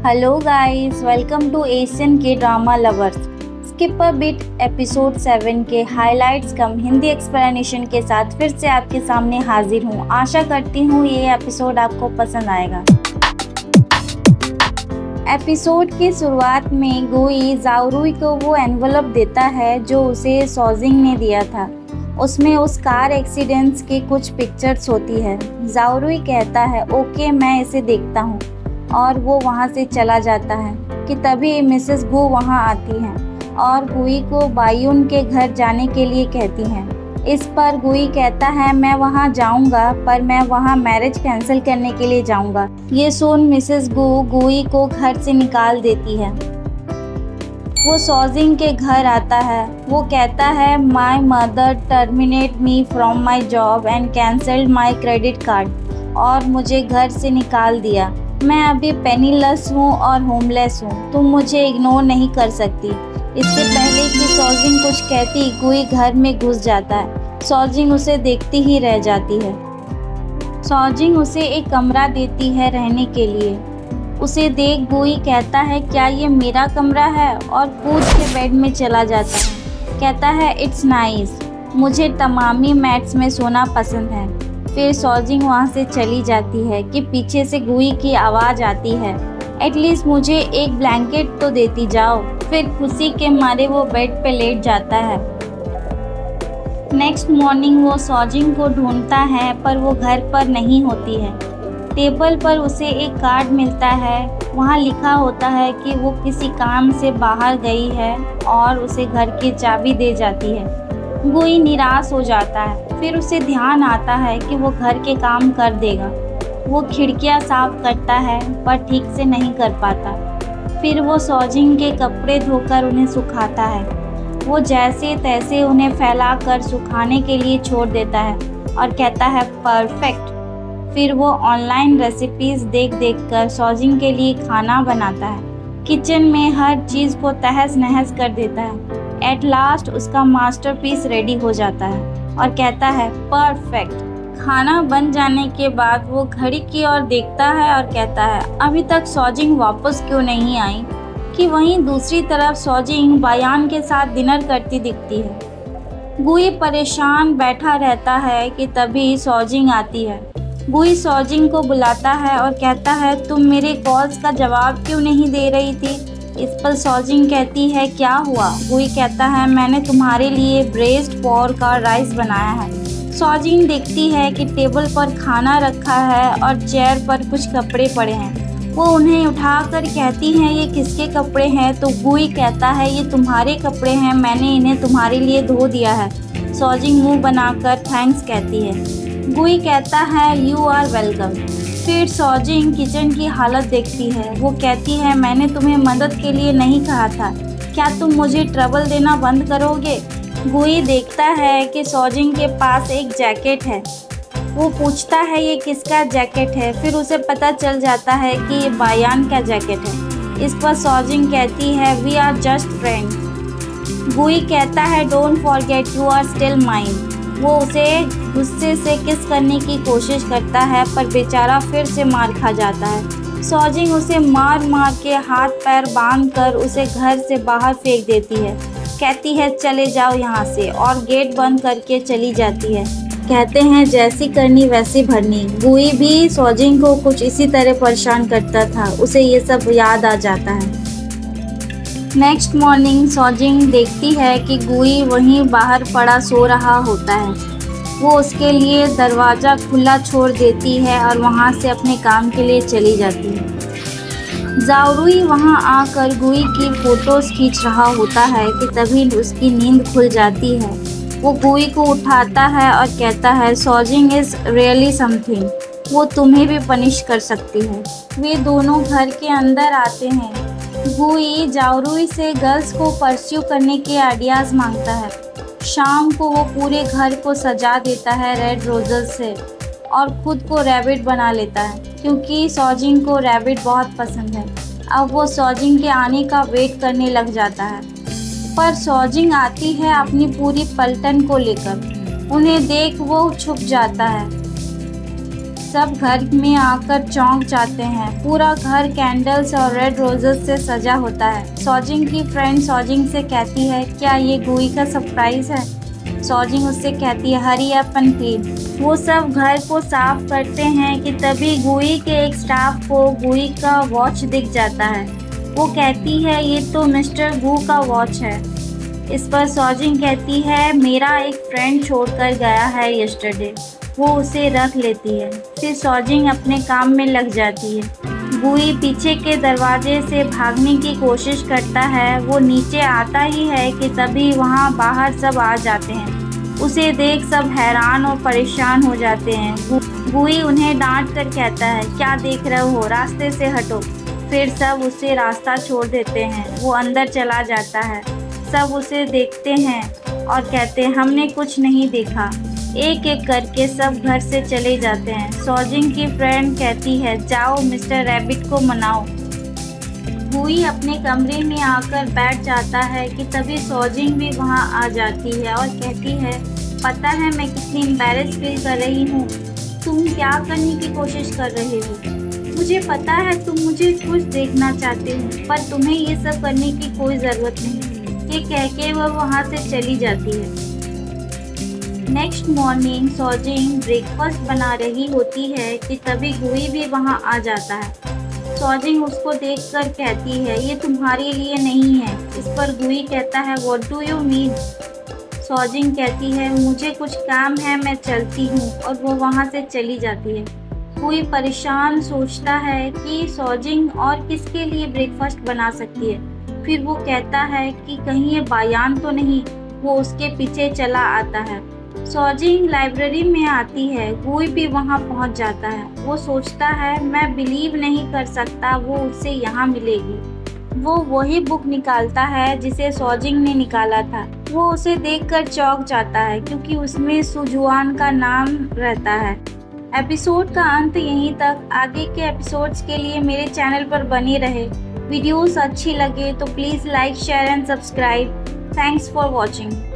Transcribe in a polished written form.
Hello guys, welcome to Asian K drama lovers. Skip a bit episode 7 के highlights कम Hindi explanation के साथ फिर से आपके सामने हाजिर हूँ। आशा करती हूँ ये एपिसोड आपको पसंद आएगा। एपिसोड की शुरुआत में गुई जाओरुई को वो एनवलप देता है जो उसे सॉजिंग ने दिया था। उसमें उस कार एक्सीडेंट्स की कुछ पिक्चर्स होती है। जाओरुई कहता है ओके, मैं इसे देखता हूँ, और वो वहाँ से चला जाता है कि तभी मिसेस गु वहाँ आती हैं और गुई को बायुन के घर जाने के लिए कहती हैं। इस पर गुई कहता है मैं वहाँ जाऊँगा, पर मैं वहाँ मैरिज कैंसिल करने के लिए जाऊँगा। ये सुन मिसेस गु गुई को घर से निकाल देती है। वो सॉजिंग के घर आता है। वो कहता है my mother terminate me from my job and cancelled my credit card, और मुझे घर से निकाल दिया। मैं अभी पेनीलेस हूँ और होमलेस हूँ, तुम मुझे इग्नोर नहीं कर सकती। इससे पहले कि सॉजिंग कुछ कहती, गुई घर में घुस जाता है। सॉजिंग उसे देखती ही रह जाती है। सॉजिंग उसे एक कमरा देती है रहने के लिए। उसे देख गुई कहता है क्या ये मेरा कमरा है, और कूद के बेड में चला जाता है। कहता है इट्स नाइस, मुझे तमामी मैट्स में सोना पसंद है। फिर सॉजिंग वहाँ से चली जाती है कि पीछे से गुई की आवाज़ आती है एटलीस्ट मुझे एक ब्लैंकेट तो देती जाओ। फिर खुशी के मारे वो बेड पे लेट जाता है। नेक्स्ट मॉर्निंग वो सॉजिंग को ढूंढता है पर वो घर पर नहीं होती है। टेबल पर उसे एक कार्ड मिलता है। वहाँ लिखा होता है कि वो किसी काम से बाहर गई है और उसे घर की चाबी दे जाती है। गुई निराश हो जाता है। फिर उसे ध्यान आता है कि वो घर के काम कर देगा। वो खिड़कियां साफ करता है पर ठीक से नहीं कर पाता। फिर वो सॉजिंग के कपड़े धोकर उन्हें सुखाता है। वो जैसे तैसे उन्हें फैलाकर सुखाने के लिए छोड़ देता है और कहता है परफेक्ट। फिर वो ऑनलाइन रेसिपीज़ देख कर सॉजिंग के लिए खाना बनाता है। किचन में हर चीज़ को तहस नहस कर देता है। एट लास्ट उसका मास्टरपीस रेडी हो जाता है और कहता है परफेक्ट। खाना बन जाने के बाद वो घड़ी की ओर देखता है और कहता है अभी तक सॉजिंग वापस क्यों नहीं आई। कि वहीं दूसरी तरफ सॉजिंग बायान के साथ डिनर करती दिखती है। गुई परेशान बैठा रहता है कि तभी सॉजिंग आती है। गुई सॉजिंग को बुलाता है और कहता है तुम मेरे कॉल्स का जवाब क्यों नहीं दे रही थी। इस पर सॉजिंग कहती है क्या हुआ। गुई कहता है मैंने तुम्हारे लिए ब्रेस्ट पोर्क का राइस बनाया है। सॉजिंग देखती है कि टेबल पर खाना रखा है और चेयर पर कुछ कपड़े पड़े हैं। वो उन्हें उठाकर कहती हैं ये किसके कपड़े हैं। तो गुई कहता है ये तुम्हारे कपड़े हैं, मैंने इन्हें तुम्हारे लिए धो दिया है। सॉजिंग मुंह बनाकर थैंक्स कहती है। गुई कहता है यू आर वेलकम। फिर सॉजिंग किचन की हालत देखती है। वो कहती है मैंने तुम्हें मदद के लिए नहीं कहा था, क्या तुम मुझे ट्रबल देना बंद करोगे। गुई देखता है कि सॉजिंग के पास एक जैकेट है। वो पूछता है ये किसका जैकेट है। फिर उसे पता चल जाता है कि ये बायान का जैकेट है। इस पर सॉजिंग कहती है वी आर जस्ट फ्रेंड। गुई कहता है don't forget you are still mine. वो उसे गुस्से से किस करने की कोशिश करता है पर बेचारा फिर से मार खा जाता है। सॉजिंग उसे मार मार के हाथ पैर बांध कर उसे घर से बाहर फेंक देती है। कहती है चले जाओ यहाँ से, और गेट बंद करके चली जाती है। कहते हैं जैसी करनी वैसी भरनी। गुई भी सॉजिंग को कुछ इसी तरह परेशान करता था। उसे ये सब याद आ जाता है। नेक्स्ट मॉर्निंग सॉजिंग देखती है कि गुई वहीं बाहर पड़ा सो रहा होता है। वो उसके लिए दरवाज़ा खुला छोड़ देती है और वहाँ से अपने काम के लिए चली जाती है। जाओरुई वहाँ आकर गुई की फ़ोटोज़ खींच रहा होता है कि तभी उसकी नींद खुल जाती है। वो गुई को उठाता है और कहता है सॉजिंग इज़ रियली समथिंग, वो तुम्हें भी पनिश कर सकती है। वे दोनों घर के अंदर आते हैं। गुई जाओरुई से गर्ल्स को परस्यू करने के आइडियाज़ मांगता है। शाम को वो पूरे घर को सजा देता है रेड रोजेस से और खुद को रैबिट बना लेता है क्योंकि सॉजिंग को रैबिट बहुत पसंद है। अब वो सॉजिंग के आने का वेट करने लग जाता है, पर सॉजिंग आती है अपनी पूरी पलटन को लेकर। उन्हें देख वो छुप जाता है। सब घर में आकर चौंक जाते हैं। पूरा घर कैंडल्स और रेड रोजेस से सजा होता है। सॉजिंग की फ्रेंड सॉजिंग से कहती है, क्या ये गुई का सरप्राइज है? सॉजिंग उससे कहती है, हरी अप एंड क्लीन। वो सब घर को साफ करते हैं कि तभी गुई के एक स्टाफ को गुई का वॉच दिख जाता है। वो कहती है, ये तो मिस्टर गू का वॉच है। इस पर सॉजिंग कहती है, मेरा एक फ्रेंड छोड़कर गया है यस्टरडे। वो उसे रख लेती है। फिर सॉजिंग अपने काम में लग जाती है। गुई पीछे के दरवाजे से भागने की कोशिश करता है। वो नीचे आता ही है कि तभी वहाँ बाहर सब आ जाते हैं। उसे देख सब हैरान और परेशान हो जाते हैं। गुई उन्हें डांट कर कहता है, क्या देख रहे हो, रास्ते से हटो। फिर सब उसे रास्ता छोड़ देते हैं। वो अंदर चला जाता है। सब उसे देखते हैं और कहते हैं, हमने कुछ नहीं देखा। एक एक करके सब घर से चले जाते हैं। सॉजिंग की फ्रेंड कहती है, जाओ मिस्टर रैबिट को मनाओ। गुई अपने कमरे में आकर बैठ जाता है कि तभी सॉजिंग भी वहां आ जाती है और कहती है, पता है मैं कितनी एम्बैरेस फील कर रही हूँ। तुम क्या करने की कोशिश कर रहे हो? मुझे पता है तुम मुझे खुश देखना चाहते हो, पर तुम्हें ये सब करने की कोई ज़रूरत नहीं। ये कह के वह वहाँ से चली जाती है। नेक्स्ट मॉर्निंग सॉजिंग ब्रेकफास्ट बना रही होती है कि तभी गुई भी वहाँ आ जाता है। सॉजिंग उसको देखकर कहती है, ये तुम्हारे लिए नहीं है। इस पर गुई कहता है, व्हाट डू यू मीन? सॉजिंग कहती है, मुझे कुछ काम है, मैं चलती हूँ, और वो वहाँ से चली जाती है। गुई परेशान सोचता है कि सॉजिंग और किसके लिए ब्रेकफास्ट बना सकती है। फिर वो कहता है कि कहीं ये बायान तो नहीं। वो उसके पीछे चला आता है। सॉजिंग लाइब्रेरी में आती है। गुई भी वहां पहुंच जाता है। वो सोचता है, मैं बिलीव नहीं कर सकता वो उससे यहाँ मिलेगी। वो वही बुक निकालता है जिसे सॉजिंग ने निकाला था। वो उसे देखकर चौंक जाता है क्योंकि उसमें सुजुआन का नाम रहता है। एपिसोड का अंत यहीं तक। आगे के एपिसोड्स के लिए मेरे चैनल पर बने रहे। वीडियोस अच्छी लगे तो please like, share and subscribe. Thanks for watching.